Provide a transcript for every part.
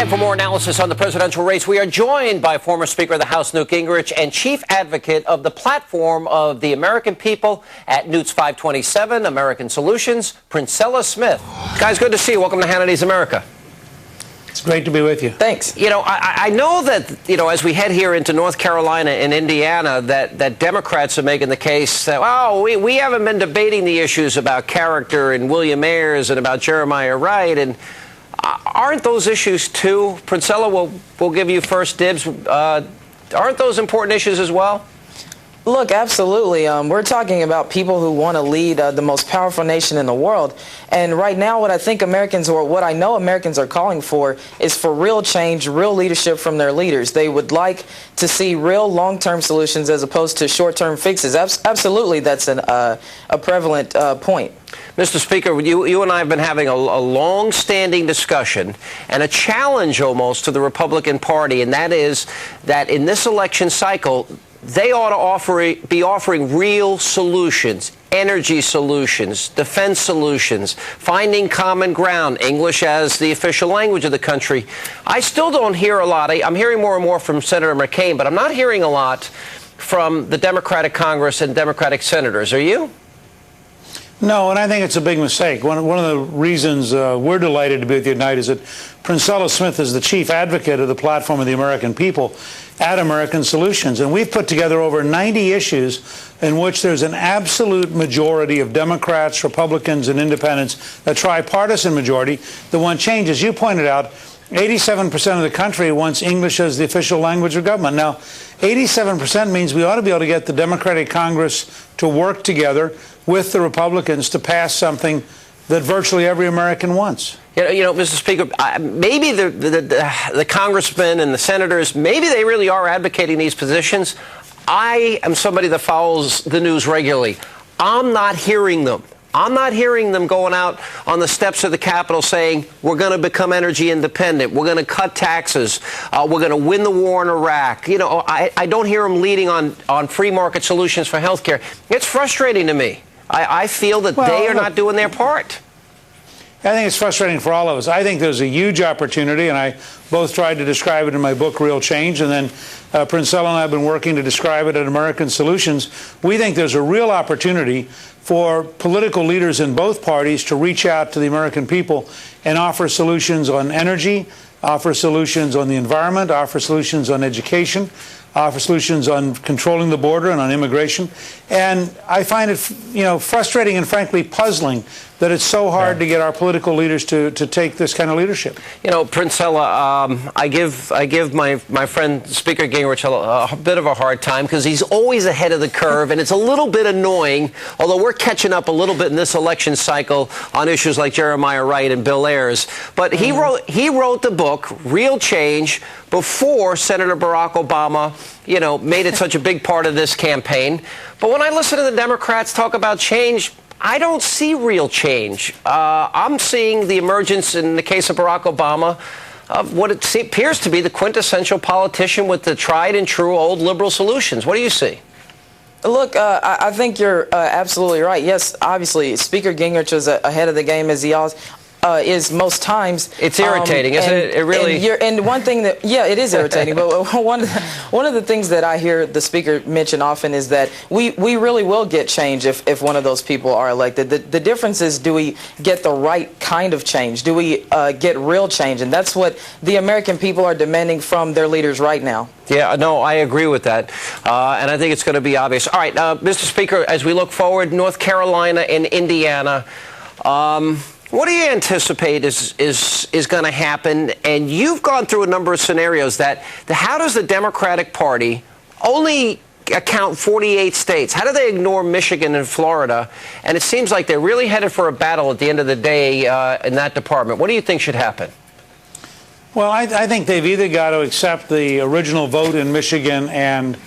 And for more analysis on the presidential race, we are joined by former Speaker of the House, Newt Gingrich, and Chief Advocate of the Platform of the American People at Newt's 527, American Solutions, Princella Smith. Guys, good to see you. Welcome to Hannity's America. It's great to be with you. Thanks. You know, I know that, as we head here into North Carolina and Indiana, that Democrats are making the case that, well, we haven't been debating the issues about character and William Ayers and about Jeremiah Wright. And aren't those issues, too? Princella, we'll give you first dibs. Aren't those important issues as well? Look, absolutely. We're talking about people who want to lead the most powerful nation in the world. And right now, what I think Americans, or what I know Americans are calling for, is for real change, real leadership from their leaders. They would like to see real long-term solutions as opposed to short-term fixes. Absolutely, that's a prevalent point. Mr. Speaker, you and I have been having a long-standing discussion and a challenge almost to the Republican Party, and that is that in this election cycle, they ought to be offering real solutions, energy solutions, defense solutions, finding common ground, English as the official language of the country. I still don't hear a lot. I'm hearing more and more from Senator McCain, but I'm not hearing a lot from the Democratic Congress and Democratic senators. Are you? No, and I think it's a big mistake. One of the reasons we're delighted to be with you tonight is that Princella Smith is the chief advocate of the Platform of the American People at American Solutions. And we've put together over 90 issues in which there's an absolute majority of Democrats, Republicans, and independents, a tripartisan majority that want change. As you pointed out, 87% of the country wants English as the official language of government. Now, 87% means we ought to be able to get the Democratic Congress to work together with the Republicans to pass something that virtually every American wants. You know, Mr. Speaker, maybe the congressmen and the senators, maybe they really are advocating these positions. I am somebody that follows the news regularly. I'm not hearing them. I'm not hearing them going out on the steps of the Capitol saying, we're going to become energy independent, we're going to cut taxes, we're going to win the war in Iraq. You know, I don't hear them leading on free market solutions for health care. It's frustrating to me. I feel that they are not doing their part. I think it's frustrating for all of us. I think there's a huge opportunity, and I both tried to describe it in my book, Real Change, and then Princella and I have been working to describe it at American Solutions. We think there's a real opportunity for political leaders in both parties to reach out to the American people and offer solutions on energy, offer solutions on the environment, offer solutions on education, offer solutions on controlling the border and on immigration. And I find it, frustrating and frankly puzzling that it's so hard to get our political leaders to take this kind of leadership. You know, Princella, I give my friend Speaker Gingrich a bit of a hard time because he's always ahead of the curve, and it's a little bit annoying, although we're catching up a little bit in this election cycle on issues like Jeremiah Wright and Bill Ayers. But he wrote the book, Real Change, before Senator Barack Obama, made it such a big part of this campaign. But when I listen to the Democrats talk about change, I don't see real change. I'm seeing the emergence, in the case of Barack Obama, of what it appears to be the quintessential politician with the tried and true old liberal solutions. What do you see? Look, I think you're absolutely right. Yes, obviously, Speaker Gingrich is ahead of the game, as he always is most times. It's irritating, isn't it? It really. And one thing that, yeah, it is irritating. But one of the things that I hear the speaker mention often is that we really will get change if one of those people are elected. The difference is, do we get the right kind of change? Do we get real change? And that's what the American people are demanding from their leaders right now. Yeah, no, I agree with that. And I think it's going to be obvious. All right, Mr. Speaker, as we look forward, North Carolina and Indiana, what do you anticipate is going to happen? And you've gone through a number of scenarios how does the Democratic Party only account 48 states? How do they ignore Michigan and Florida? And it seems like they're really headed for a battle at the end of the day in that department. What do you think should happen? Well, I think they've either got to accept the original vote in Michigan and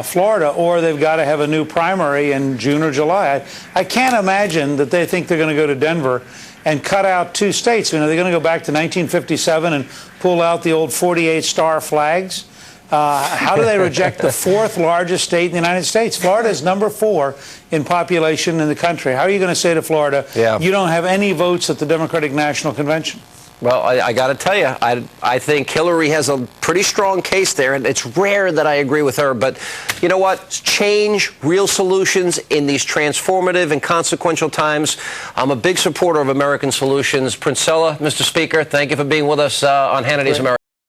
Florida, or they've got to have a new primary in June or July. I can't imagine that they think they're going to go to Denver and cut out two states. They're going to go back to 1957 and pull out the old 48-star flags. How do they reject the fourth largest state in the United States? Florida is number 4 in population in the country. How are you going to say to Florida, you don't have any votes at the Democratic National Convention? Well, I got to tell you, I think Hillary has a pretty strong case there, and it's rare that I agree with her. But you know what? Change, real solutions in these transformative and consequential times. I'm a big supporter of American solutions. Princella, Mr. Speaker, thank you for being with us on Hannity's America.